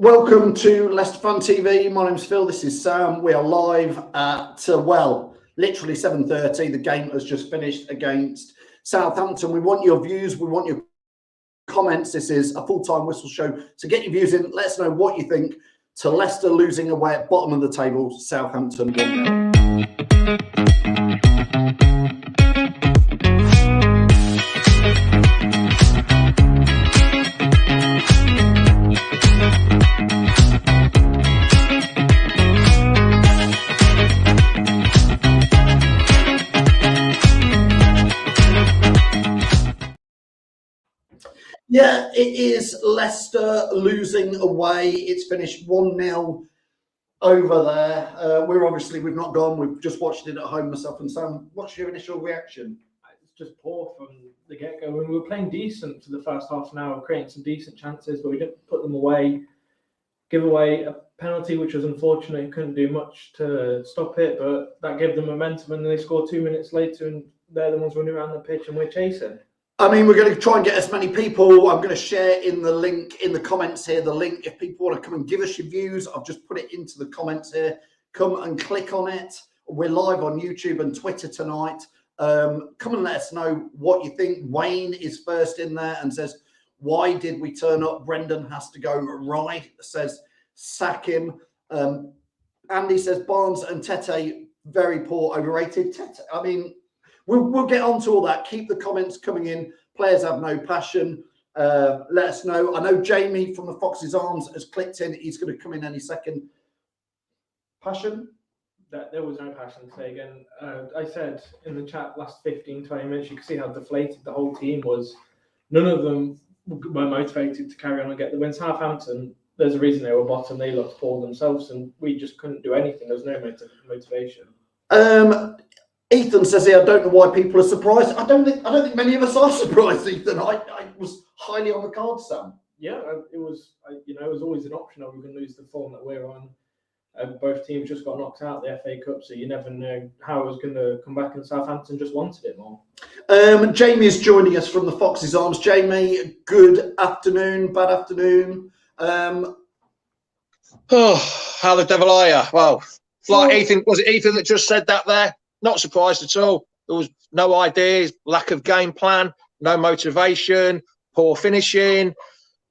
Welcome to Leicester Fan TV. My name's Phil. This is Sam. We are live at, literally 7:30. The game has just finished against Southampton. We want your views. We want your comments. This is a full-time whistle show. So get your views in. Let us know what you think to Leicester losing away at bottom of the table. Southampton 1-0. Yeah, it is Leicester losing away. It's finished 1-0 over there. We've not gone. We've just watched it at home, myself and Sam. What's your initial reaction? It's just poor from the get-go. When we were playing decent for the first half an hour, creating some decent chances, but we didn't put them away. Give away a penalty, which was unfortunate. Couldn't do much to stop it, but that gave them momentum, and then they scored 2 minutes later, and they're the ones running around the pitch, and we're chasing. I mean, we're going to try and get as many people. I'm going to share in the link in the comments here, the link. If people want to come and give us your views, I've just put it into the comments here. Come and click on it. We're live on YouTube and Twitter tonight. Come and let us know what you think. Wayne is first in there and says, why did we turn up? Brendan has to go right, says, sack him. Andy says, Barnes and Tete, very poor, overrated. Tete, I mean, we'll get on to all that. Keep the comments coming in. Players have no passion. Let us know. I know Jamie from the Fox's Arms has clicked in. He's going to come in any second. Passion? There was no passion today again. I said in the chat last 15, 20 minutes, you can see how deflated the whole team was. None of them were motivated to carry on and get the win. Southampton, there's a reason they were bottom. They looked poor themselves, and we just couldn't do anything. There was no motivation. Ethan says here, I don't know why people are surprised. I don't think many of us are surprised, Ethan. I was highly on the card, Sam. Yeah, it was always an option. Are we going to lose the form that we're on? Both teams just got knocked out of the FA Cup, so you never know how it was going to come back, and Southampton just wanted it more. Jamie is joining us from the Fox's Arms. Jamie, good afternoon, bad afternoon. How the devil are you? Well, like Ethan, was it Ethan that just said that there? Not surprised at all. There was no ideas, lack of game plan, no motivation, poor finishing,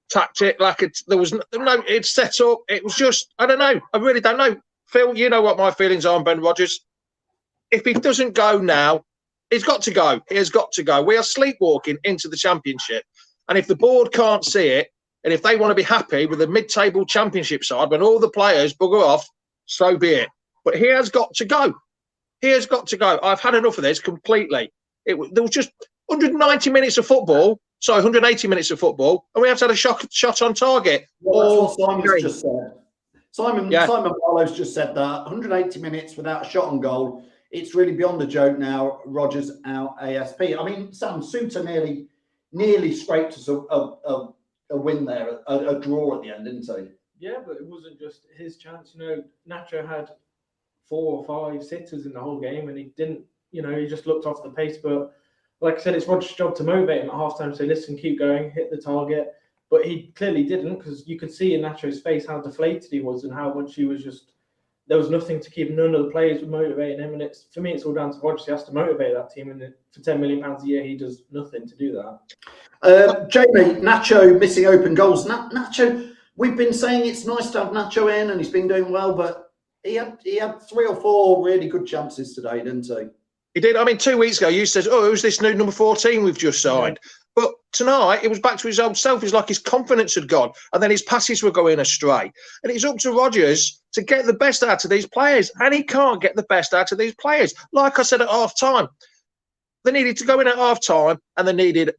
tactic. There was no. It's set up. It was just. I don't know. I really don't know. Phil, you know what my feelings are on Ben Rodgers. If he doesn't go now, he's got to go. He has got to go. We are sleepwalking into the Championship, and if the board can't see it, and if they want to be happy with a mid-table Championship side when all the players bugger off, so be it. But he has got to go. He has got to go. I've had enough of this completely. There was just 190 minutes of football. Sorry, 180 minutes of football, and we have to have a shot on target. Well, that's what Simon's just said. Simon Barlow's just said that 180 minutes without a shot on goal. It's really beyond a joke now. Rodgers out ASP. I mean, Sam Suter nearly scraped us a win there, a draw at the end, didn't he? Yeah, but it wasn't just his chance. Nacho had 4 or 5 sitters in the whole game, and he didn't. He just looked off the pace. But like I said, it's Rodgers' job to motivate him at halftime. Say, listen, keep going, hit the target. But he clearly didn't, because you could see in Nacho's face how deflated he was and how much he was just. There was nothing to keep. None of the players were motivating him, and for me, it's all down to Rodgers. He has to motivate that team, and for £10 million a year, he does nothing to do that. Jamie, Nacho missing open goals. Nacho, we've been saying it's nice to have Nacho in, and he's been doing well, but. He had 3 or 4 really good chances today, didn't he? He did. I mean, 2 weeks ago, you said, who's this new number 14 we've just signed? Yeah. But tonight, it was back to his old self. It's like his confidence had gone, and then his passes were going astray. And it's up to Rodgers to get the best out of these players, and he can't get the best out of these players. Like I said at half-time, they needed to go in at half-time, and they needed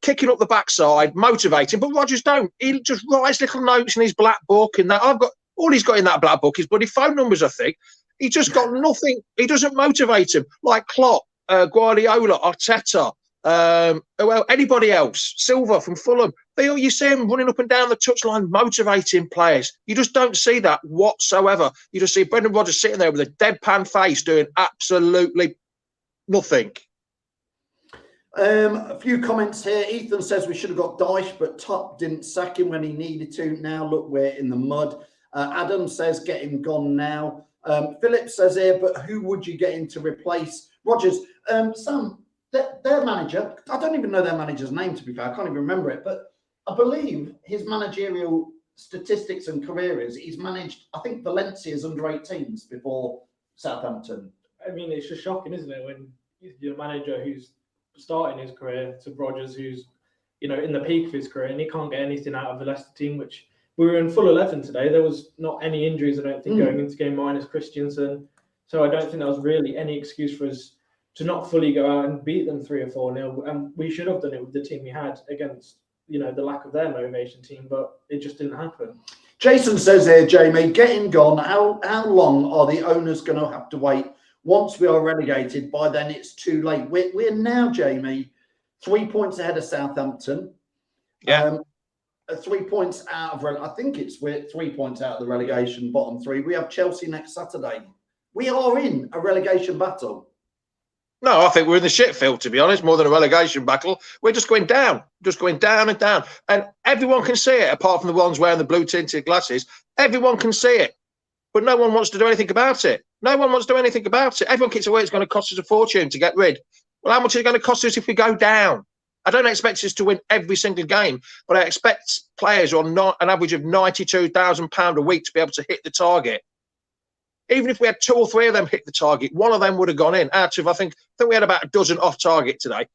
kicking up the backside, motivating. But Rodgers don't. He just writes little notes in his black book, and that all he's got in that black book is bloody phone numbers, I think. He just got nothing. He doesn't motivate him like Klopp, Guardiola, Arteta, anybody else, Silva from Fulham. You see him running up and down the touchline motivating players. You just don't see that whatsoever. You just see Brendan Rodgers sitting there with a deadpan face doing absolutely nothing. A few comments here. Ethan says we should have got Dyche, but Top didn't sack him when he needed to. Now look, we're in the mud. Adam says get him gone now. Philip says here, but who would you get in to replace Rodgers? Sam, their manager, I don't even know their manager's name, to be fair. I can't even remember it, but I believe his managerial statistics and career is he's managed, I think, Valencia's under 18s before Southampton. I mean, it's just shocking, isn't it, when you're a manager who's starting his career to Rodgers, who's, you know, in the peak of his career, and he can't get anything out of the Leicester team, which we were in full 11 today. There was not any injuries, I don't think, going into game minus Christensen. So I don't think there was really any excuse for us to not fully go out and beat them 3 or 4-0. And we should have done it with the team we had against, you know, the lack of their motivation team, but it just didn't happen. Jason says here, Jamie, getting gone. How long are the owners going to have to wait? Once we are relegated, by then it's too late. We're now, Jamie, 3 points ahead of Southampton. Yeah. 3 points out of, I think we're 3 points out of the relegation, bottom 3. We have Chelsea next Saturday. We are in a relegation battle. No, I think we're in the shitfield, to be honest, more than a relegation battle. We're just going down and down. And everyone can see it, apart from the ones wearing the blue tinted glasses. Everyone can see it. But no one wants to do anything about it. No one wants to do anything about it. Everyone keeps away. It's going to cost us a fortune to get rid. Well, how much is it going to cost us if we go down? I don't expect us to win every single game, but I expect players on an average of £92,000 a week to be able to hit the target. Even if we had 2 or 3 of them hit the target, one of them would have gone in. Out of, I think we had about a dozen off target today.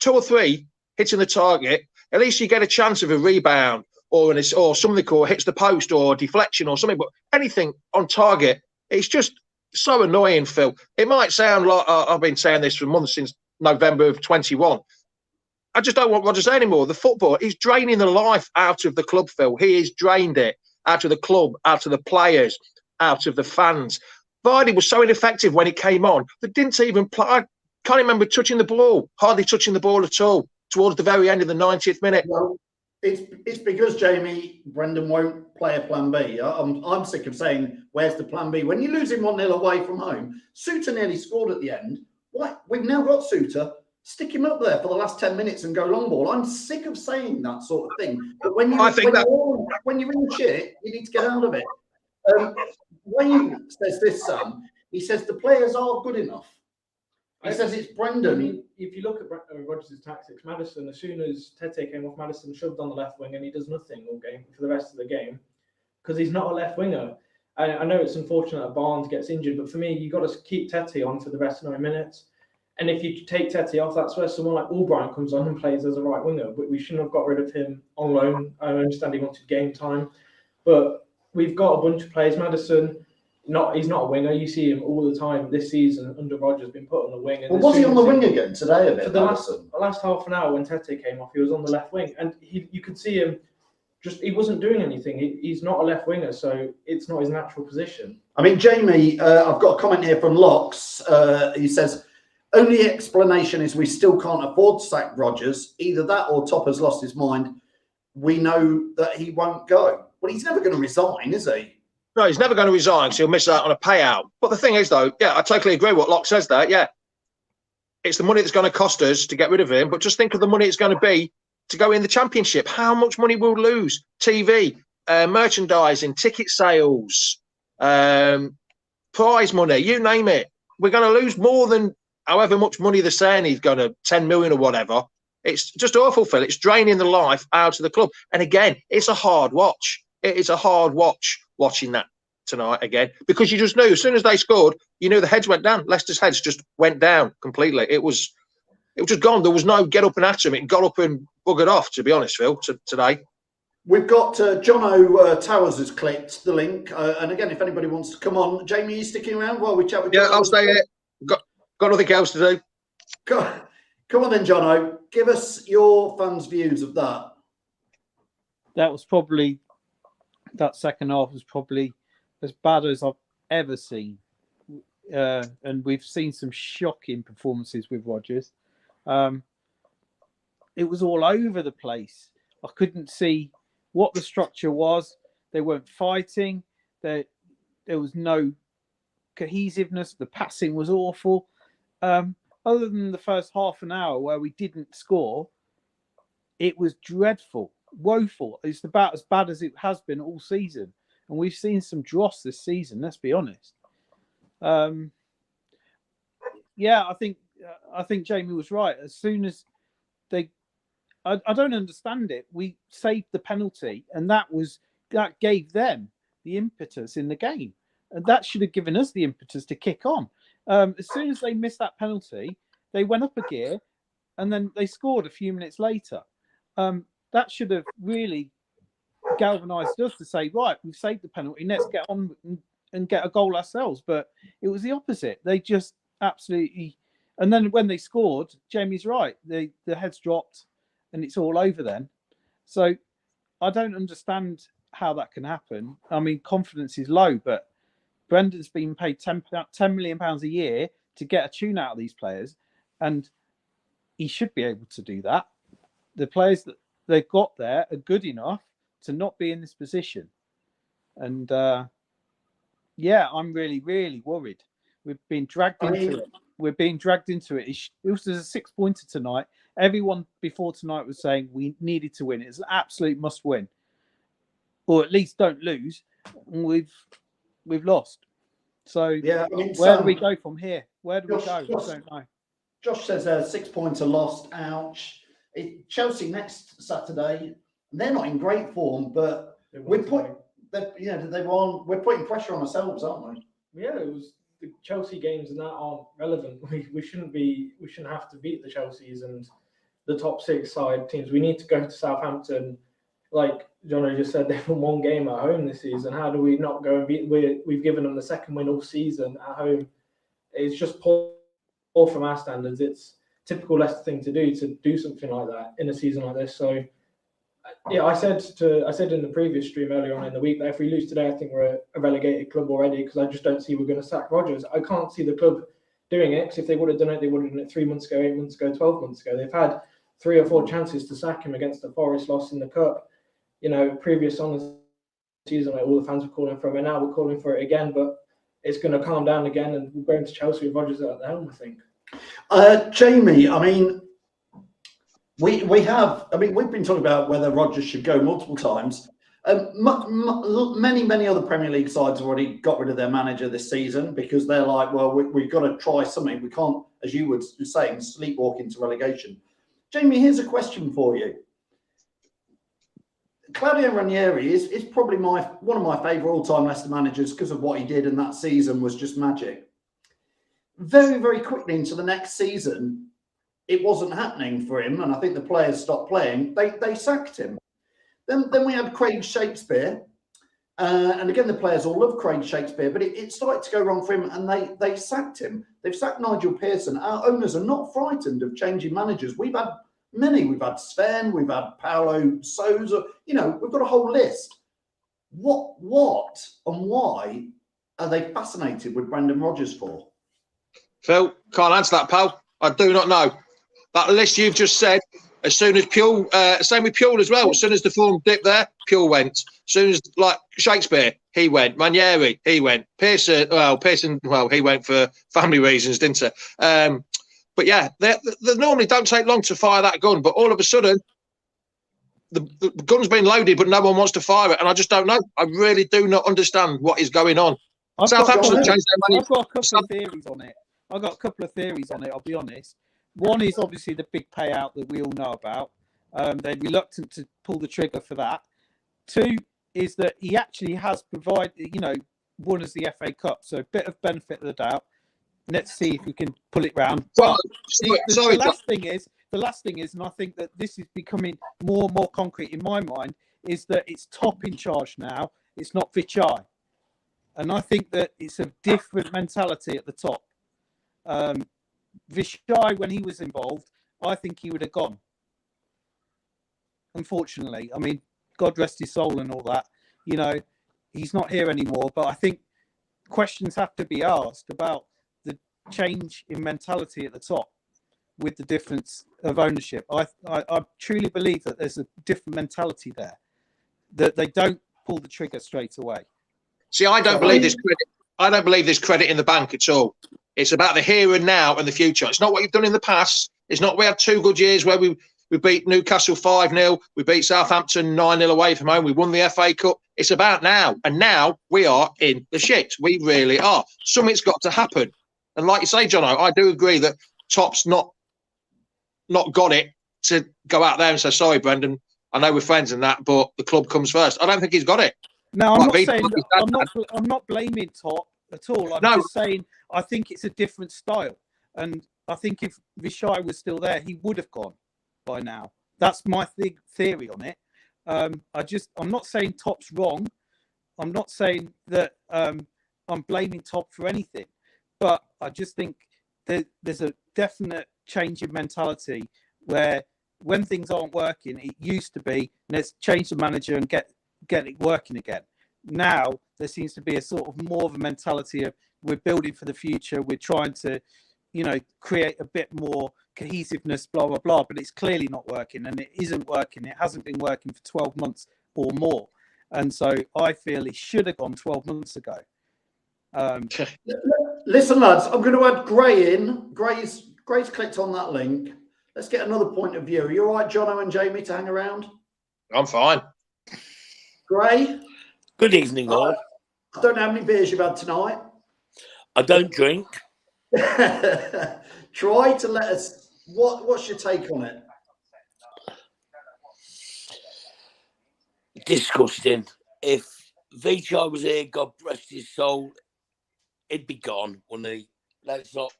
2 or 3 hitting the target, at least you get a chance of a rebound or something called hits the post or deflection or something. But anything on target, it's just so annoying, Phil. It might sound like I've been saying this for months, since November of 21. I just don't want Rodgers anymore. The football, he's draining the life out of the club, Phil. He has drained it out of the club, out of the players, out of the fans. Vardy was so ineffective when he came on. They didn't even play. I can't remember touching the ball, hardly touching the ball at all, towards the very end of the 90th minute. Well, it's because, Jamie, Brendan won't play a plan B. I'm sick of saying, where's the plan B? When you're losing 1-0 away from home, Suter nearly scored at the end. What? We've now got Suter. Stick him up there for the last 10 minutes and go long ball. I'm sick of saying that sort of thing. But when you're in shit, you need to get out of it. Wayne says this, Sam. He says the players are good enough. He says it's Brendan. I mean, if you look at Rodgers' tactics, Maddison, as soon as Tete came off, Maddison shoved on the left wing and he does nothing all game for the rest of the game because he's not a left winger. I know it's unfortunate that Barnes gets injured, but for me, you've got to keep Tete on for the rest of 9 minutes. And if you take Tete off, that's where someone like Albright comes on and plays as a right winger. But we shouldn't have got rid of him on loan. I understand he wanted game time, but we've got a bunch of players. Maddison, he's not a winger. You see him all the time this season under Rodgers, been put on the wing. And was he on the wing again today a bit? For the last half an hour when Tete came off, he was on the left wing, and you could see him. He wasn't doing anything. He's not a left winger, so it's not his natural position. I mean, Jamie, I've got a comment here from Locks. He says, only explanation is we still can't afford to sack Rodgers. Either that or Topper's lost his mind. We know that he won't go. Well, he's never going to resign, is he? No, he's never going to resign because he'll miss out on a payout. But the thing is, though, yeah, I totally agree with what Locke says there. Yeah, it's the money that's going to cost us to get rid of him. But just think of the money it's going to be to go in the Championship. How much money we'll lose? TV, merchandising, ticket sales, prize money, you name it. We're going to lose more than however much money they're saying he's going to, 10 million or whatever. It's just awful, Phil. It's draining the life out of the club. And again, it's a hard watch. It is a hard watch watching that tonight again, because you just knew as soon as they scored, you knew the heads went down. Leicester's heads just went down completely. It was just gone. There was no get up and at him. It got up and buggered off, to be honest, Phil, today. We've got Jono Towers has clicked the link. And again, if anybody wants to come on, Jamie, are you sticking around while we chat with Yeah, I'll stay here. Got nothing else to do. Come on then, Jono. Give us your fans' views of that. That second half was probably as bad as I've ever seen. And we've seen some shocking performances with Rodgers. It was all over the place. I couldn't see what the structure was. They weren't fighting. There was no cohesiveness. The passing was awful. other than the first half an hour where we didn't score, it was dreadful, woeful. It's about as bad as it has been all season. And we've seen some dross this season, let's be honest. Yeah, I think Jamie was right. As soon as I don't understand it. We saved the penalty, and that gave them the impetus in the game, and that should have given us the impetus to kick on. As soon as they missed that penalty, they went up a gear, and then they scored a few minutes later. That should have really galvanised us to say, right, we've saved the penalty, let's get on and get a goal ourselves. But it was the opposite. They just absolutely, and then when they scored, Jamie's right. The heads dropped, and it's all over then. So I don't understand how that can happen. I mean, confidence is low, but Brendan's been paid £10 million a year to get a tune out of these players, and he should be able to do that. The players that they've got there are good enough to not be in this position. And yeah, I'm really, really worried. We've been dragged into it. We're being dragged into it. It was a 6-pointer tonight. Everyone before tonight was saying we needed to win. It's an absolute must win, or at least don't lose. And we've lost. So yeah, I mean, where do we go from here? Where do we go? I don't know. Josh says 6-pointer lost. Ouch. Chelsea next Saturday. They're not in great form, but we're putting pressure on ourselves, aren't we? Yeah, it was the Chelsea games and that aren't relevant. We shouldn't have to beat the Chelseas and the top 6 side teams. We need to go to Southampton. Like Johnny just said, they've won one game at home this season. How do we not go and beat? We've given them the second win all season at home. It's just poor from our standards. It's typical Leicester thing to do something like that in a season like this. So yeah, I said in the previous stream earlier on in the week that if we lose today, I think we're a relegated club already, because I just don't see we're going to sack Rodgers. I can't see the club doing it, because if they would have done it, they would have done it 3 months ago, 8 months ago, 12 months ago. They've had 3 or 4 chances to sack him against the Forest loss in the Cup. You know, previous on the season, like all the fans were calling for it, and now we're calling for it again, but it's going to calm down again, and we're going to Chelsea with Rodgers at the helm, I think. Jamie, I mean, we've been talking about whether Rodgers should go multiple times. Many other Premier League sides have already got rid of their manager this season because they're like, well, we've got to try something. We can't, as you were saying, sleepwalk into relegation. Jamie, here's a question for you. Claudio Ranieri is probably one of my favourite all-time Leicester managers because of what he did, and that season was just magic. Very, very quickly into the next season, it wasn't happening for him, and I think the players stopped playing. They sacked him. Then we had Craig Shakespeare, and again the players all love Craig Shakespeare, but it started to go wrong for him, and they sacked him. They've sacked Nigel Pearson. Our owners are not frightened of changing managers. We've had many. We've had Sven. We've had Paulo Sousa. You know, we've got a whole list. What and why are they fascinated with Brendan Rodgers for? Phil, can't answer that, pal. I do not know. That list you've just said, as soon as Puel, same with Puel as well. As soon as the form dipped there, Puel went. As soon as, like, Shakespeare, he went. Ranieri, he went. Pearson, he went for family reasons, didn't he? But yeah, they normally don't take long to fire that gun. But all of a sudden, the gun's been loaded, but no one wants to fire it. And I just don't know. I really do not understand what is going on. Southampton changed their money. I've got a couple of theories on it. I'll be honest. One is obviously the big payout that we all know about. They're reluctant to pull the trigger for that. 2 is that he actually has provided, won us the FA Cup. So a bit of benefit of the doubt. Let's see if we can pull it round. Well, the last thing is, and I think that this is becoming more and more concrete in my mind, is that it's top in charge now. It's not Vichai. And I think that it's a different mentality at the top. Vichai, when he was involved, I think he would have gone. Unfortunately, I mean, God rest his soul and all that. He's not here anymore. But I think questions have to be asked about the change in mentality at the top with the difference of ownership. I truly believe that there's a different mentality there, that they don't pull the trigger straight away. See, I don't believe this credit. I don't believe this credit in the bank at all. It's about the here and now and the future. It's not what you've done in the past. It's not we had 2 good years where we beat Newcastle 5-0. We beat Southampton 9-0 away from home. We won the FA Cup. It's about now. And now we are in the shit. We really are. Something's got to happen. And like you say, Jono, I do agree that Top's not got it to go out there and say, sorry, Brendan, I know we're friends and that, but the club comes first. I don't think he's got it. No, I'm not saying that, I'm not blaming Top at all. I'm just saying I think it's a different style. And I think if Vishai was still there, he would have gone by now. That's my theory on it. I'm not saying Top's wrong. I'm not saying that I'm blaming Top for anything. But I just think there's a definite change in mentality where when things aren't working, it used to be, let's change the manager and get it working again. Now there seems to be a sort of more of a mentality of we're building for the future. We're trying to, create a bit more cohesiveness, blah, blah, blah. But it's clearly not working, and it isn't working. It hasn't been working for 12 months or more. And so I feel it should have gone 12 months ago. Listen, lads, I'm going to add Gray in. Gray's clicked on that link. Let's get another point of view. Are you all right, Jono and Jamie, to hang around? I'm fine. Gray? Good evening, all. I don't know how many beers you've had tonight. I don't drink. Try to let us... What's your take on it? Disgusting. If Vichai was here, God rest his soul, he'd be gone, wouldn't he? Let's not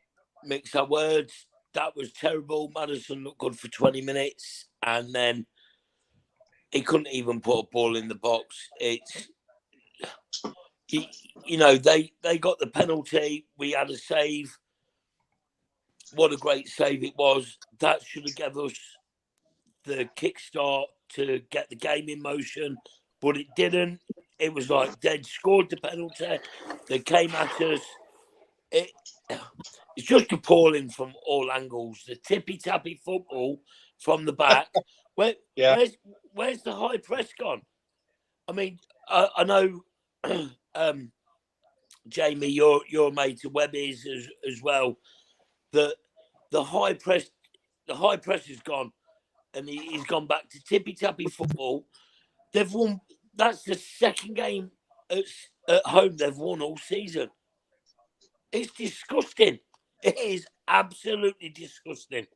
mix our words. That was terrible. Maddison looked good for 20 minutes, and then he couldn't even put a ball in the box. It's, they got the penalty. We had a save. What a great save it was. That should have given us the kickstart to get the game in motion, but it didn't. It was like they'd scored the penalty. They came at us. It's just appalling from all angles. The tippy-tappy football from the back. Where's the high press gone? I mean, I know, Jamie, you're mate to Webby's as well. The high press has gone, and he's gone back to tippy-tappy football. They've won. That's the second game at home they've won all season. It's disgusting. It is absolutely disgusting.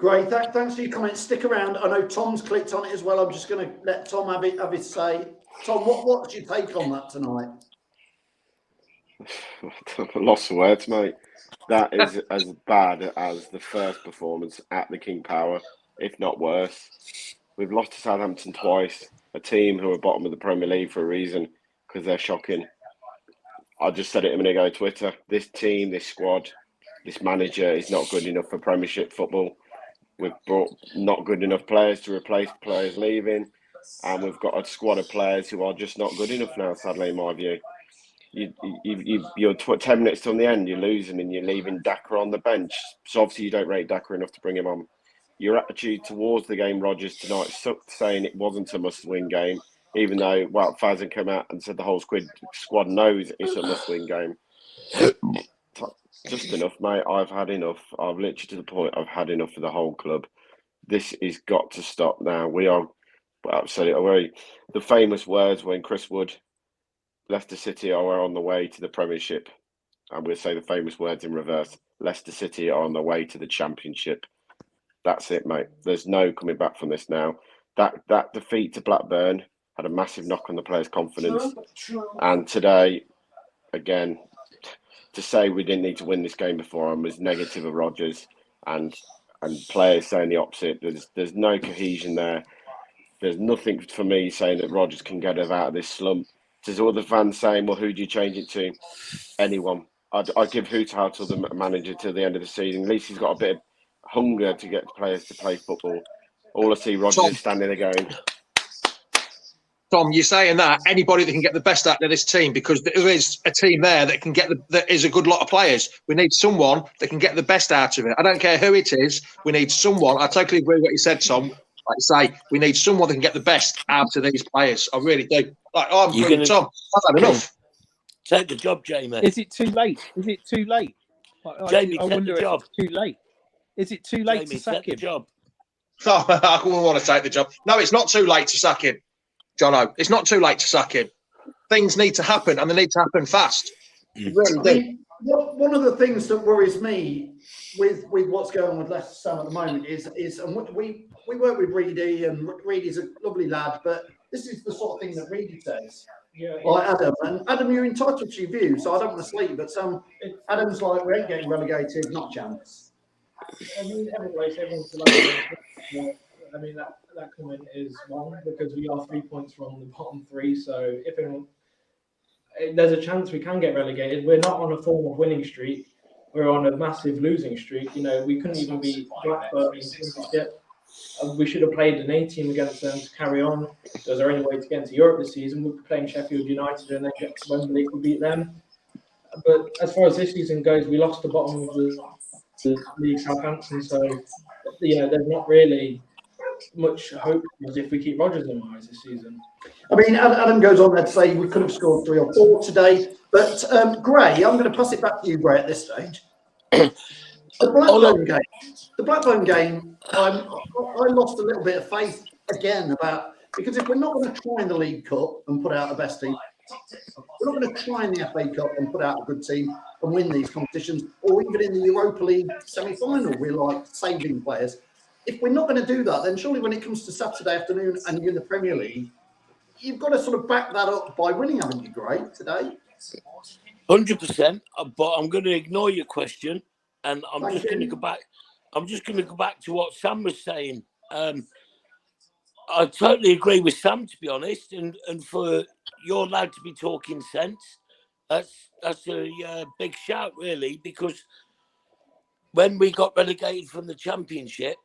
Great. Thanks for your comments. Stick around. I know Tom's clicked on it as well. I'm just going to let Tom have his say. Tom, what's your take on that tonight? Lost of words, mate. That is as bad as the first performance at the King Power, if not worse. We've lost to Southampton twice, a team who are bottom of the Premier League for a reason, because they're shocking. I just said it a minute ago on Twitter. This team, this squad, this manager is not good enough for Premiership football. We've brought not good enough players to replace players leaving, and we've got a squad of players who are just not good enough now, sadly, in my view. You're 10 minutes till the end, you're losing and you're leaving Daka on the bench. So obviously you don't rate Daka enough to bring him on. Your attitude towards the game, Rodgers, tonight sucked, saying it wasn't a must-win game, even though Faz had come out and said the whole squad knows it's a must-win game. Just enough, mate. I've had enough. I've literally to the point I've had enough of the whole club. This has got to stop now. We are, I've said it already, the famous words when Chris Wood, Leicester City are on the way to the Premiership. And we'll say the famous words in reverse. Leicester City are on the way to the Championship. That's it, mate. There's no coming back from this now. That defeat to Blackburn had a massive knock on the players' confidence. And today, again, to say we didn't need to win this game before him was negative of Rodgers, and players saying the opposite. There's no cohesion there. There's nothing for me saying that Rodgers can get us out of this slump. There's all the fans saying, well, who do you change it to? Anyone. I'd give Hutau to the manager till the end of the season. At least he's got a bit of hunger to get players to play football. All I see Rodgers is standing there going... Tom, you're saying that anybody that can get the best out of this team, because there is a team there that can that is a good lot of players. We need someone that can get the best out of it. I don't care who it is. We need someone. I totally agree with what you said, Tom. Like you say, we need someone that can get the best out of these players. I really do. Like, I'm with Tom. I've had enough. Take the job, Jamie. Is it too late? Is it too late? Jamie, I take wonder the if job. it's too late. Is it too late Jamie, to sack take the him? job. Oh, I wouldn't want to take the job. No, it's not too late to sack him, Jono. It's not too late to sack him. Things need to happen, and they need to happen fast. They really I do. mean, one of the things that worries me with what's going on with Leicester Sam at the moment is and we work with Reedy, and Reedy's a lovely lad, but this is the sort of thing that Reedy says. Yeah, Like Adam, and Adam, you're entitled to your view, so I don't want to sleep. But Adam's like, we ain't getting relegated, not a chance. I mean, everyone's delighted. I mean, that comment is wrong because we are 3 points from the bottom three. So if there's a chance we can get relegated. We're not on a form of winning streak. We're on a massive losing streak. You know, we couldn't even beat Blackburn in Championship. We should have played an A team against them to carry on. Was there any way to get into Europe this season? We'd be playing Sheffield United and then get to Wembley if we beat them. But as far as this season goes, we lost the bottom of the league, Southampton. So, you know, there's not really much hope if we keep Rodgers in my eyes this season. I mean, Adam goes on there to say we could have scored 3 or 4 today. But Gray, I'm going to pass it back to you, Gray, at this stage. The Blackburn game, I lost a little bit of faith again because if we're not going to try in the League Cup and put out the best team, we're not going to try in the FA Cup and put out a good team and win these competitions, or even in the Europa League semi-final, we're like saving players. If we're not going to do that, then surely when it comes to Saturday afternoon and you're in the Premier League, you've got to sort of back that up by winning, haven't you, Gray, today? 100%. But I'm going to ignore your question, and I'm just going to go back. I'm just going to go back to what Sam was saying. I totally agree with Sam, to be honest, and for your lad to be talking sense, that's a big shout, really, because when we got relegated from the Championship,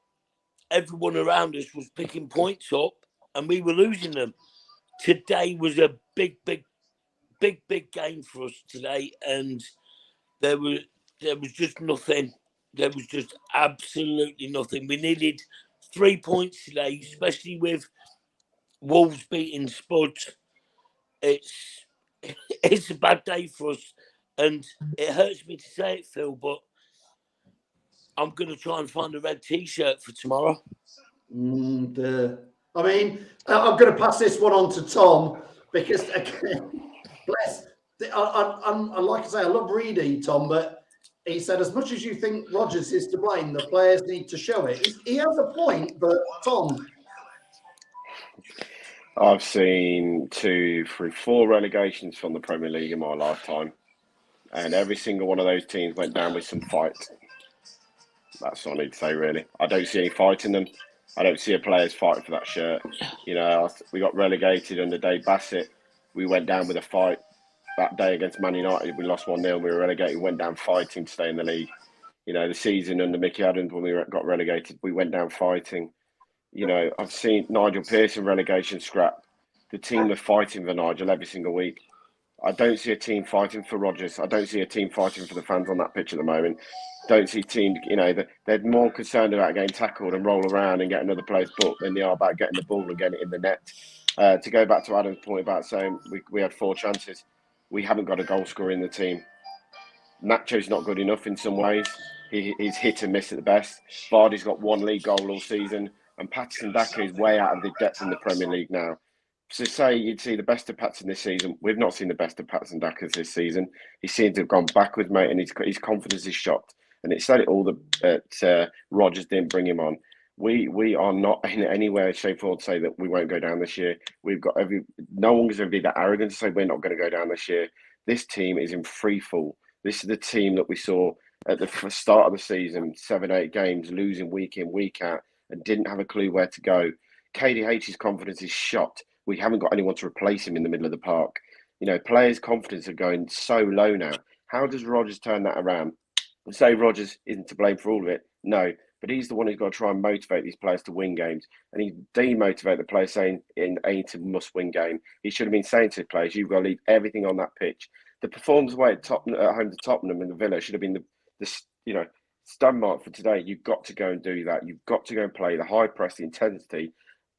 everyone around us was picking points up, and we were losing them. Today was a big game for us today, and there was just nothing. There was just absolutely nothing. We needed 3 points today, especially with Wolves beating Spuds. It's a bad day for us, and it hurts me to say it, Phil, but I'm going to try and find a red T-shirt for tomorrow. I mean, I'm going to pass this one on to Tom because, again, bless. Like I say, I love Reedy, Tom, but he said, as much as you think Rodgers is to blame, the players need to show it. He has a point, but Tom. I've seen 2, 3, 4 relegations from the Premier League in my lifetime, and every single one of those teams went down with some fight. That's all I need to say, really. I don't see any fight in them. I don't see a players fighting for that shirt. You know, we got relegated under Dave Bassett. We went down with a fight. That day against Man United, we lost 1-0. We were relegated. We went down fighting to stay in the league. You know, the season under Mickey Adams when we got relegated, we went down fighting. You know, I've seen Nigel Pearson relegation scrap. The team are fighting for Nigel every single week. I don't see a team fighting for Rodgers. I don't see a team fighting for the fans on that pitch at the moment. Don't see teams, you know, they're more concerned about getting tackled and roll around and getting other players booked than they are about getting the ball and getting it in the net. To go back to Adam's point about saying we had 4 chances, we haven't got a goal scorer in the team. Nacho's not good enough in some ways. He's hit and miss at the best. Vardy's got 1 league goal all season, and Patterson Daka is way out of the depth in the Premier League now. So say you'd see the best of Patterson this season. We've not seen the best of Patterson Daka this season. He seems to have gone backwards, mate, and his confidence is shot. And it said it all that Rodgers didn't bring him on. We are not in any way, shape, or form to say that we won't go down this year. We've got no one is going to be that arrogant to say we're not going to go down this year. This team is in free fall. This is the team that we saw at the start of the season, 7, 8 games, losing week in, week out, and didn't have a clue where to go. KDH's confidence is shot. We haven't got anyone to replace him in the middle of the park. You know, players' confidence are going so low now. How does Rodgers turn that around? Say Rodgers isn't to blame for all of it. No, but he's the one who's got to try and motivate these players to win games. And he demotivate the players saying it's a must-win game. He should have been saying to the players, you've got to leave everything on that pitch. The performance away at home to Tottenham in the Villa should have been the standmark for today. You've got to go and do that. You've got to go and play the high press, the intensity,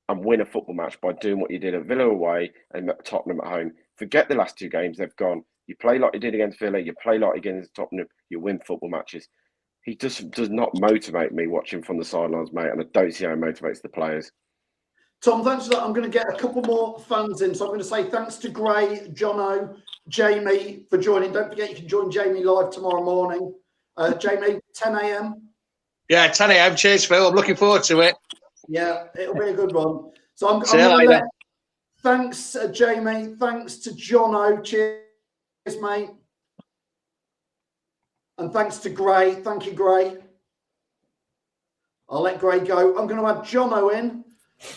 and win a football match by doing what you did at Villa away and at Tottenham at home. Forget the last 2 games, they've gone. You play like you did against Villa. You play like against Tottenham. You win football matches. He just does not motivate me watching from the sidelines, mate, and I don't see how he motivates the players. Tom, thanks for that. I'm going to get a couple more fans in. So I'm going to say thanks to Gray, Jono, Jamie for joining. Don't forget you can join Jamie live tomorrow morning. Jamie, 10 a.m. Yeah, 10 a.m. Cheers, Phil. I'm looking forward to it. Yeah, it'll be a good one. So I'm See you going to later. thanks, Jamie. Thanks to Jono. Cheers, mate. And thanks to Gray. Thank you, Gray. I'll let Gray go. I'm going to add Jono in.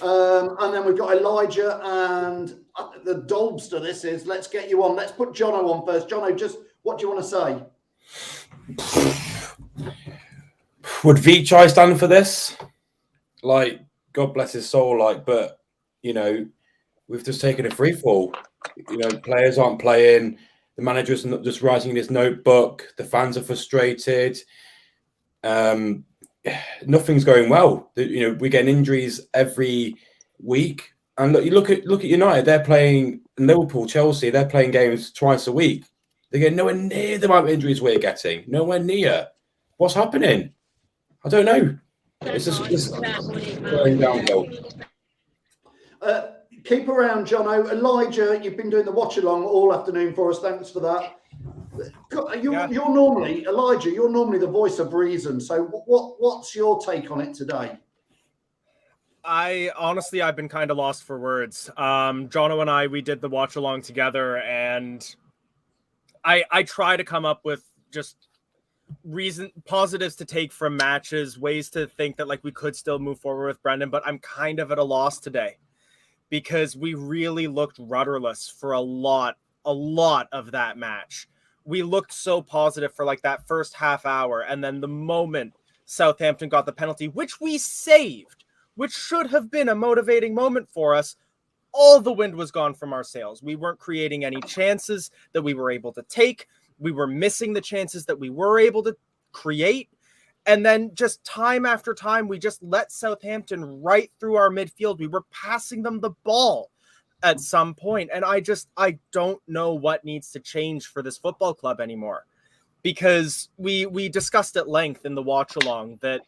And then we've got Elijah and the Dolbster. This is. Let's get you on. Let's put Jono on first. Jono, just what do you want to say? Would Vichai stand for this? Like, God bless his soul. Like, but you know, we've just taken a free fall. You know, players aren't playing. The manager's not just writing in his notebook. The fans are frustrated. Nothing's going well. You know, we're getting injuries every week. And look at United. They're playing Liverpool, Chelsea. They're playing games twice a week. They get nowhere near the amount of injuries we're getting. Nowhere near. What's happening? I don't know. It's just going downhill. Keep around, Jono. Elijah, you've been doing the watch along all afternoon for us. Thanks for that. You're normally, Elijah, you're normally the voice of reason. So what's your take on it today? I've been kind of lost for words. Jono and I, we did the watch along together, and I try to come up with just positives to take from matches, ways to think that like we could still move forward with Brendan, but I'm kind of at a loss today because we really looked rudderless for a lot of that match. We looked so positive for like that first half hour, and then the moment Southampton got the penalty, which we saved, which should have been a motivating moment for us, all the wind was gone from our sails. We weren't creating any chances that we were able to take. We were missing the chances that we were able to create. And then just time after time, we just let Southampton right through our midfield. We were passing them the ball at some point. And I don't know what needs to change for this football club anymore. Because we discussed at length in the watch along that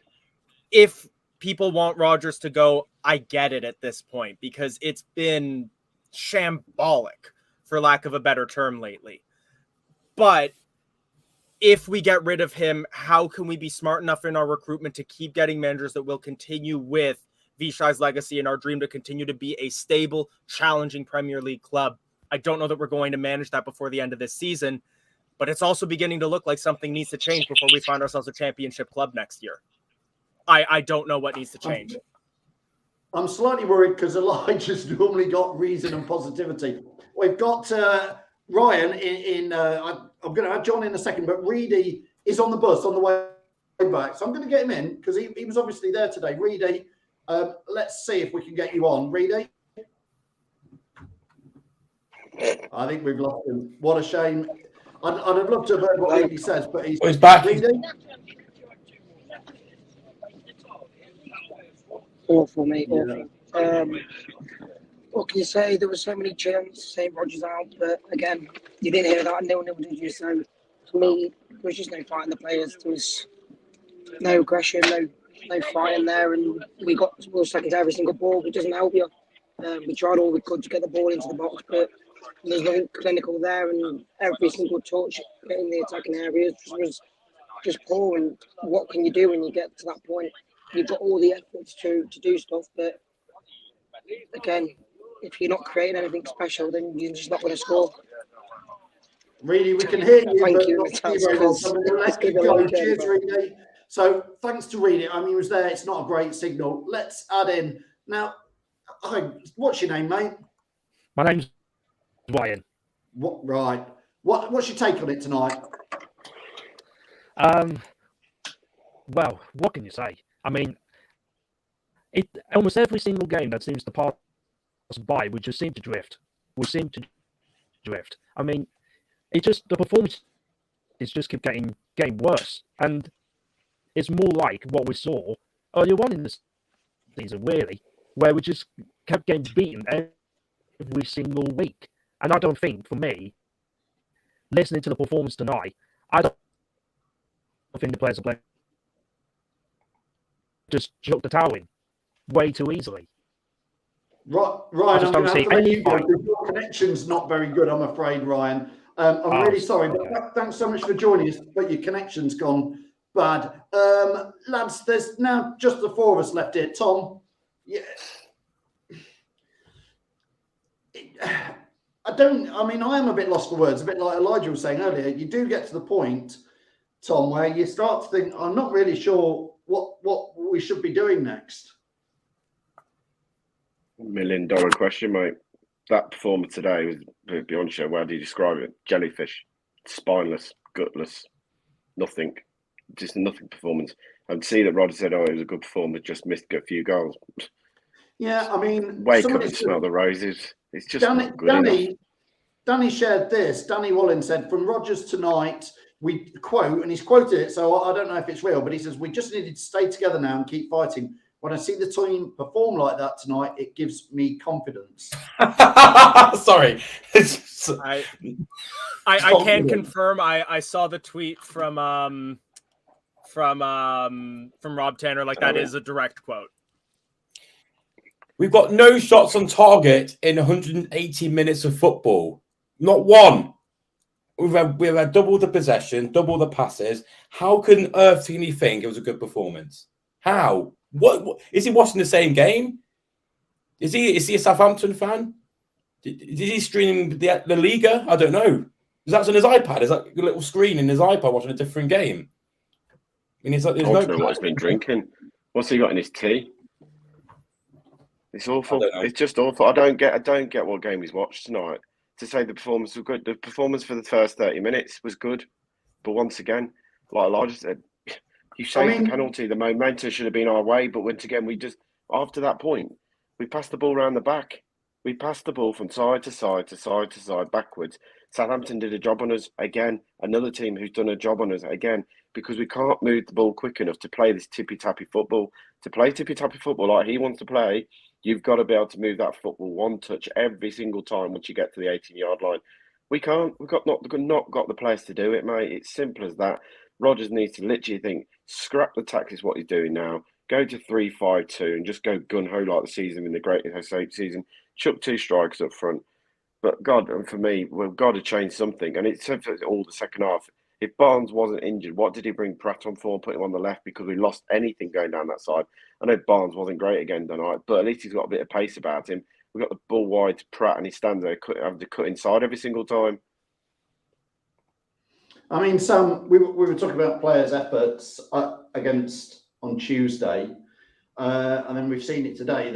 if people want Rodgers to go, I get it at this point, because it's been shambolic, for lack of a better term, lately. But if we get rid of him, how can we be smart enough in our recruitment to keep getting managers that will continue with Vichai's legacy and our dream to continue to be a stable, challenging Premier League club? I don't know that we're going to manage that before the end of this season, but it's also beginning to look like something needs to change before we find ourselves a championship club next year. I don't know what needs to change. I'm slightly worried because Elijah's normally got reason and positivity. We've got Ryan I'm going to add John in a second, but Reedy is on the bus on the way back. So I'm going to get him in because he was obviously there today. Reedy, let's see if we can get you on. Reedy? I think we've lost him. What a shame. I'd have loved to have heard what Reedy says, but he's back. Reedy? Awful, mate. Awful. What can you say? There were so many chants saying Rodgers out, but again, you didn't hear that. No one did you. So for me, there was just no fight in the players. There was no aggression, no fighting there, and we were second to every single ball. It doesn't help you. We tried all we could to get the ball into the box, but there's nothing clinical there, and every single touch in the attacking areas was just poor. And what can you do when you get to that point? You've got all the efforts to do stuff, but again, if you're not creating anything special, then you're just not going to score. Really, we can hear you. Thank but you. not see very well. So let's keep going. Cheers, Reedy. So thanks to Reedy. I mean, he was there. It's not a great signal. Let's add in now. What's your name, mate? My name's Ryan. What? Right. What's your take on it tonight? Well, what can you say? I mean, almost every single game that seems to pass by, we just seem to drift. I mean, the performance is just keep getting worse, and it's more like what we saw earlier on in the season, really, where we just kept getting beaten every single week. And I don't think, for me, listening to the performance tonight, I don't think the players are playing. Just chuck the towel in way too easily. Right, Ryan, just I'm going to don't have see to let any you go fight. because your connection's not very good, I'm afraid, Ryan. I'm really sorry, okay. but thanks so much for joining us, but your connection's gone bad. Lads, there's now just the four of us left here. Tom, yeah, I am a bit lost for words, a bit like Elijah was saying earlier. You do get to the point, Tom, where you start to think, I'm not really sure what we should be doing next. $1 million question, mate. That performance today was beyond show. How do you describe it? Jellyfish, spineless, gutless, nothing, just nothing performance. And see that Rodgers said, "Oh, it was a good performance, just missed a few goals." Yeah, I mean, Wake up and smell the roses. It's just not good enough. Danny shared this. Danny Wallen said, from Rodgers tonight, we quote, and he's quoted it, so I don't know if it's real, but he says, we just needed to stay together now and keep fighting. When I see the team perform like that tonight, it gives me confidence. Sorry. I can confirm. I saw the tweet from Rob Tanner. Like, that is a direct quote. We've got no shots on target in 180 minutes of football. Not one. We've had double the possession, double the passes. How can earth can you think it was a good performance? How? What is he watching the same game? Is he a Southampton fan? Did he stream the Liga? I don't know. Is that on his iPad? Is that a little screen in his iPad watching a different game? I mean, it's like there's I don't know what he's been drinking. What's he got in his tea? It's awful. It's just awful. I don't get what game he's watched tonight. To say the performance was good, the performance for the first 30 minutes was good, but once again, like Elijah said, you saved the penalty. The momentum should have been our way, but once again, we just after that point, we passed the ball around the back. We passed the ball from side to side to side to side backwards. Southampton did a job on us again. Another team who's done a job on us again because we can't move the ball quick enough to play this tippy-tappy football. To play tippy-tappy football like he wants to play, you've got to be able to move that football one touch every single time once you get to the 18-yard line. We can't. We've not got the players to do it, mate. It's simple as that. Rodgers needs to literally think, scrap the tactics, what he's doing now. Go to 3-5-2 and just go gun-ho like the season in the Great season. Chuck two strikers up front. But God, and for me, we've got to change something. And it's all the second half. If Barnes wasn't injured, what did he bring Pratt on for and put him on the left? Because we lost anything going down that side. I know Barnes wasn't great again tonight, but at least he's got a bit of pace about him. We got the ball wide to Pratt and he stands there having to cut inside every single time. I mean, Sam, we were talking about players' efforts against on Tuesday, and then we've seen it today.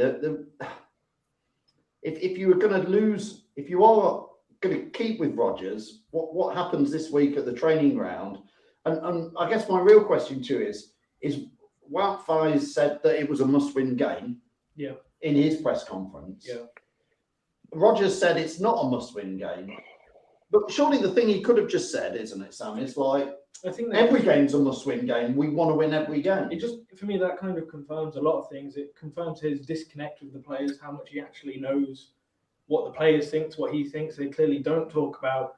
If you were going to lose, if you are going to keep with Rodgers, what happens this week at the training ground? And I guess my real question to you is Wout Faes said that it was a must-win game. Yeah. In his press conference. Yeah. Rodgers said it's not a must-win game. But surely the thing he could have just said, isn't it, Sam? It's like, I think every game's a must-win game. We want to win every game. It just, for me, that kind of confirms a lot of things. It confirms his disconnect with the players, how much he actually knows what the players think, what he thinks. They clearly don't talk about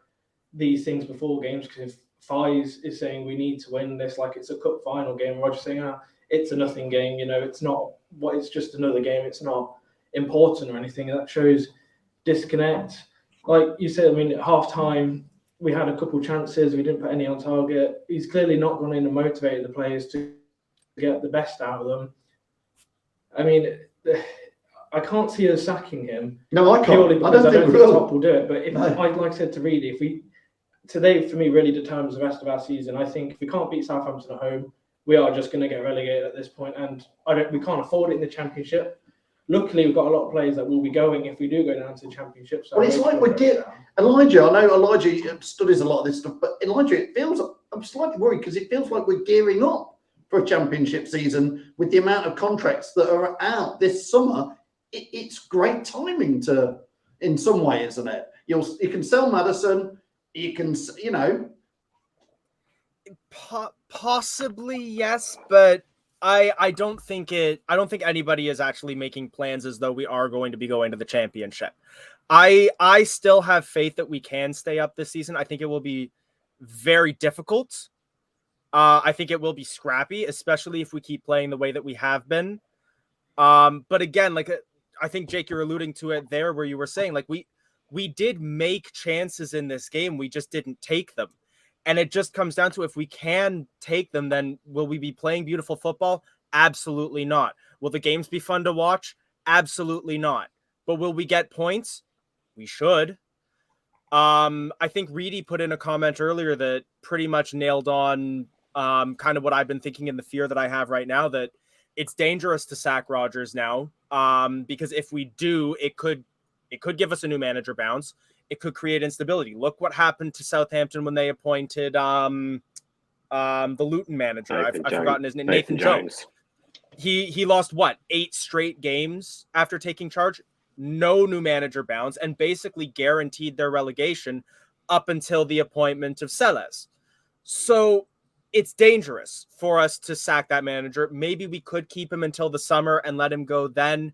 these things before games, because if Faes is saying we need to win this like it's a cup final game, Rodgers saying, it's a nothing game, it's not it's just another game, it's not important or anything. That shows disconnect. Like you said, I mean, at half time, we had a couple chances, we didn't put any on target. He's clearly not gone in and motivated the players to get the best out of them. I mean, I can't see us sacking him. No, I can't. Purely because I don't think Top will do it. But if No. like I said to Reedy, today for me really determines the rest of our season. I think if we can't beat Southampton at home, we are just going to get relegated at this point, and we can't afford it in the Championship. Luckily, we've got a lot of players that will be going if we do go down to the Championship. So well, it's like we did. Elijah, I know Elijah studies a lot of this stuff, but Elijah, I'm slightly worried because it feels like we're gearing up for a Championship season with the amount of contracts that are out this summer. It's great timing in some way, isn't it? You can sell Maddison, you can, Possibly, yes, but I don't think anybody is actually making plans as though we are going to be going to the Championship. I still have faith that we can stay up this season. I think it will be very difficult. I think it will be scrappy, especially if we keep playing the way that we have been. But again, like I think Jake, you're alluding to it there, where you were saying like we did make chances in this game, we just didn't take them, and it just comes down to if we can take them, then will we be playing beautiful football? Absolutely not. Will the games be fun to watch? Absolutely not. But will we get points? We should. I think Reedy put in a comment earlier that pretty much nailed on kind of what I've been thinking and the fear that I have right now, that it's dangerous to sack Rodgers now, because if we do, it could give us a new manager bounce. It could create instability. Look what happened to Southampton when they appointed the Luton manager. I've forgotten his name. Nathan Jones. He lost what, 8 straight games after taking charge. No new manager bounce, and basically guaranteed their relegation up until the appointment of Selles. So it's dangerous for us to sack that manager. Maybe we could keep him until the summer and let him go then.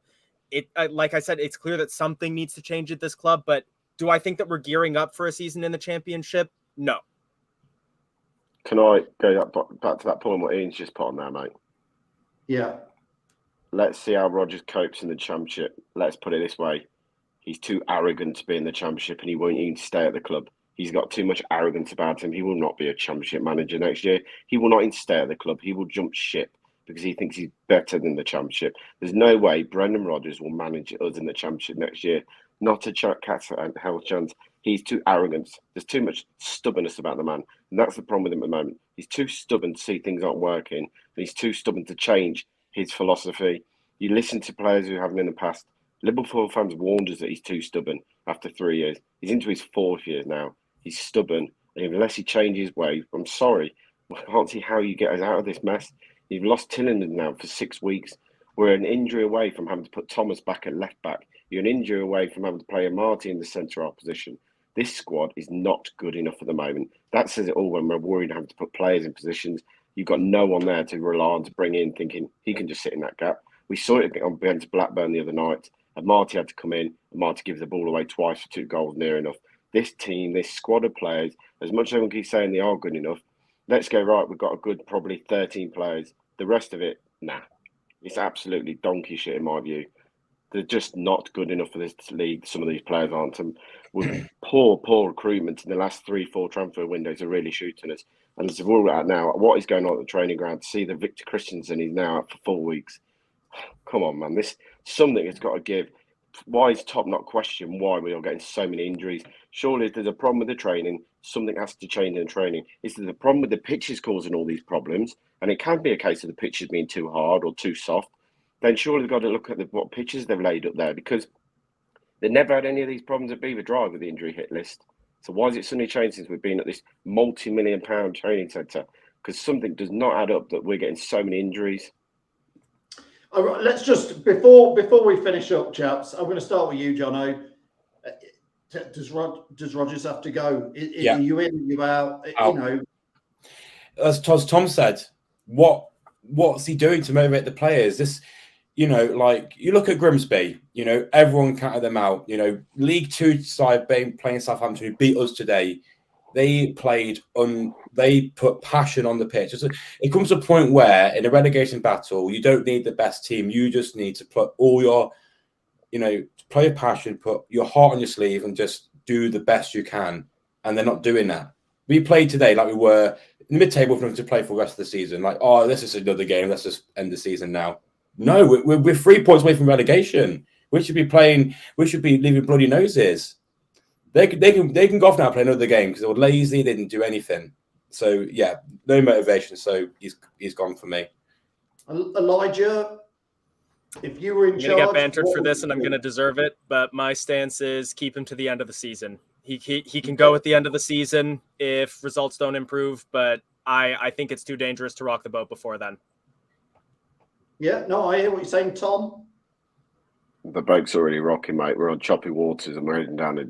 Like I said, it's clear that something needs to change at this club, but do I think that we're gearing up for a season in the Championship? No. Can I go back to that point what Ian's just put on there, mate? Yeah. Let's see how Rodgers copes in the Championship. Let's put it this way. He's too arrogant to be in the Championship, and he won't even stay at the club. He's got too much arrogance about him. He will not be a Championship manager next year. He will not even stay at the club. He will jump ship because he thinks he's better than the Championship. There's no way Brendan Rodgers will manage us in the Championship next year. Not a cat's hell chance. He's too arrogant. There's too much stubbornness about the man. And that's the problem with him at the moment. He's too stubborn to see things aren't working. And he's too stubborn to change his philosophy. You listen to players who haven't in the past. Liverpool fans warned us that he's too stubborn after 3 years. He's into his 4th year now. He's stubborn. And unless he changes his ways, I'm sorry, I can't see how you get us out of this mess. You've lost Tillenden now for 6 weeks. We're an injury away from having to put Thomas back at left back. You're an injury away from having to play Marty in the centre-half position. This squad is not good enough at the moment. That says it all when we're worried having to put players in positions. You've got no one there to rely on to bring in, thinking he can just sit in that gap. We saw it against Blackburn the other night, and Marty had to come in, and Marty gives the ball away twice for 2 goals near enough. This team, this squad of players, as much as everyone keeps saying they are good enough, let's go, right, we've got a good probably 13 players. The rest of it, nah. It's absolutely donkey shit in my view. They're just not good enough for this league. Some of these players aren't. And with poor recruitment in the last 3-4 transfer windows are really shooting us. And as we're all out now, what is going on at the training ground, to see that Victor Christensen is now out for 4 weeks. Come on, man. This something has got to give. Why is top not question why we are getting so many injuries? Surely if there's a problem with the training, something has to change in the training. Is there a problem with the pitches causing all these problems? And it can be a case of the pitches being too hard or too soft. Then surely they've got to look at what pitches they've laid up there, because they never had any of these problems at Beaver Drive with the injury hit list. So why is it suddenly changed since we've been at this multi-million-pound training centre? Because something does not add up that we're getting so many injuries. All right, let's just, before we finish up, chaps, I'm going to start with you, Jono. Does Rodgers have to go? Are you in? Are you out? You know, as Tom said, what's he doing to motivate the players? This, you know, like you look at Grimsby, you know, everyone counted them out. You know, League Two side playing Southampton, who beat us today. They played they put passion on the pitch. It comes to a point where in a relegation battle, you don't need the best team. You just need to put all your, you know, play your passion, put your heart on your sleeve, and just do the best you can. And they're not doing that. We played today like we were in mid-table for them to play for the rest of the season. Like, oh, this is another game. Let's just end the season now. No, we're 3 points away from relegation. We should be playing. We should be leaving bloody noses. They can go off now and play another game because they were lazy. They didn't do anything. So yeah, no motivation. So he's gone for me. Elijah, if you were in charge, I'm gonna get bantered for this, and I'm gonna deserve it. But my stance is keep him to the end of the season. He can go at the end of the season if results don't improve, but I think it's too dangerous to rock the boat before then. Yeah, no, I hear what you're saying, Tom. The boat's already rocking, mate. We're on choppy waters and we're heading down a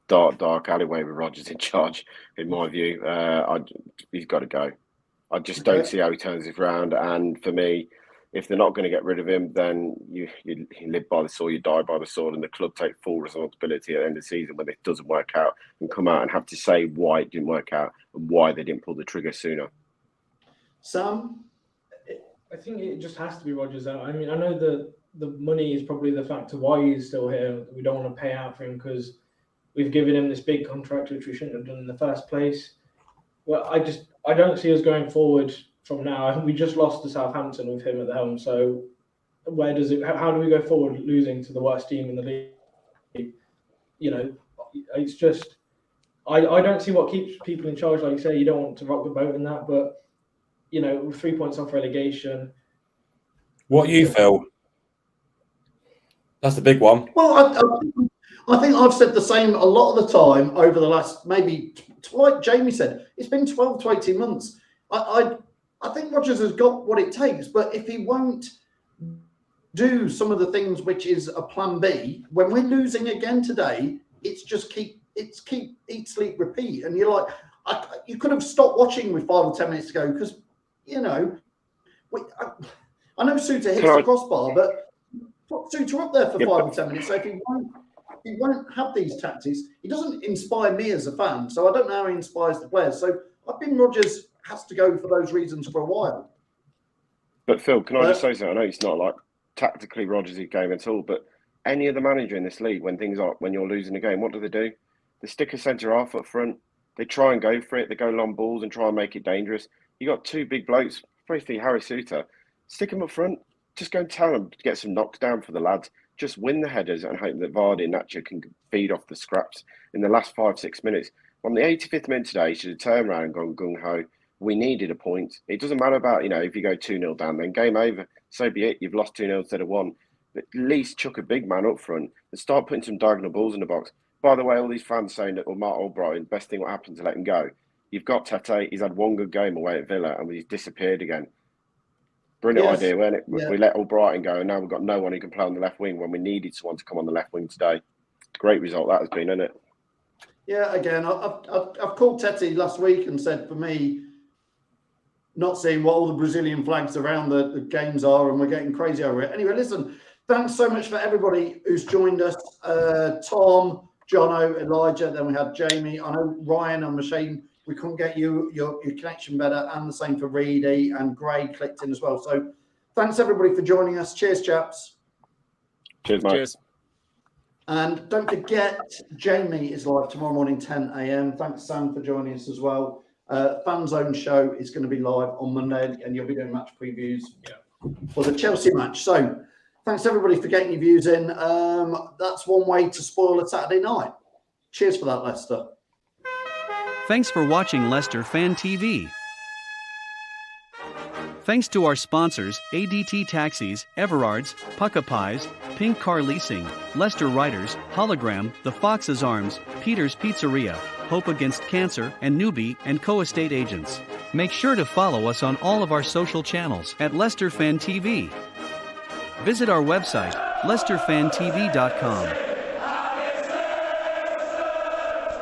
dark alleyway with Rodgers in charge, in my view. He's got to go. I just don't see how he turns it around. And for me, if they're not going to get rid of him, then you live by the sword, you die by the sword, and the club take full responsibility at the end of the season when it doesn't work out and come out and have to say why it didn't work out and why they didn't pull the trigger sooner. Sam? I think it just has to be Rodgers out. I mean, I know the money is probably the factor why he's still here. We don't want to pay out for him because we've given him this big contract, which we shouldn't have done in the first place. Well, I don't see us going forward from now. I think we just lost to Southampton with him at the helm. So how do we go forward losing to the worst team in the league? You know, it's just, I don't see what keeps people in charge. Like you say, you don't want to rock the boat in that, but you know, with 3 points off relegation. What you feel? That's the big one. Well, I think I've said the same a lot of the time over the last, maybe, like Jamie said, it's been 12 to 18 months. I think Rodgers has got what it takes, but if he won't do some of the things which is a plan B, when we're losing again today, it's just eat, sleep, repeat. And you're like, you could have stopped watching with 5 or 10 minutes to go because, you know, I know Suter hits the crossbar, but put Suter up there for 5 or 10 minutes. So if he won't have these tactics, he doesn't inspire me as a fan. So I don't know how he inspires the players. So I think Rodgers has to go for those reasons for a while. But Phil, can I just say something? I know it's not like tactically Rodgers' game at all, but any other manager in this league, when you're losing a game, what do? They stick a centre half up front. They try and go for it. They go long balls and try and make it dangerous. You got two big blokes, especially Harry Suter. Stick them up front. Just go and tell them to get some knocks down for the lads. Just win the headers and hope that Vardy and Nacho can feed off the scraps in the last 5-6 minutes. On the 85th minute today, he should have turned around and gone gung-ho. We needed a point. It doesn't matter about, if you go 2-0 down, then game over. So be it. You've lost 2-0 instead of 1. But at least chuck a big man up front and start putting some diagonal balls in the box. By the way, all these fans saying that, Mark Albright, best thing what happened to let him go. You've got Tete. He's had one good game away at Villa and he's disappeared again. Brilliant idea, wasn't it? Yeah. We let Albrighton go and now we've got no one who can play on the left wing when we needed someone to come on the left wing today. Great result that has been, isn't it? Yeah, again, I've called Tete last week and said, for me, not seeing what all the Brazilian flags around the games are, and we're getting crazy over it. Anyway, listen, thanks so much for everybody who's joined us. Tom, Jono, Elijah, then we had Jamie. I know Ryan and Machine, we couldn't get your connection better, and the same for Reedy, and Gray clicked in as well. So thanks everybody for joining us. Cheers, chaps. Cheers, mate. Cheers. And don't forget, Jamie is live tomorrow morning, 10 a.m. Thanks, Sam, for joining us as well. Fan Zone show is going to be live on Monday, and you'll be doing match previews for the Chelsea match. So thanks, everybody, for getting your views in. That's one way to spoil a Saturday night. Cheers for that, Leicester. Thanks for watching Leicester Fan TV. Thanks to our sponsors, ADT Taxis, Everard's, Pucka Pies, Pink Car Leasing, Leicester Riders, Hologram, The Fox's Arms, Peter's Pizzeria, Hope Against Cancer, and Newbie & Co. Estate Agents. Make sure to follow us on all of our social channels at Leicester Fan TV. Visit our website, leicesterfantv.com.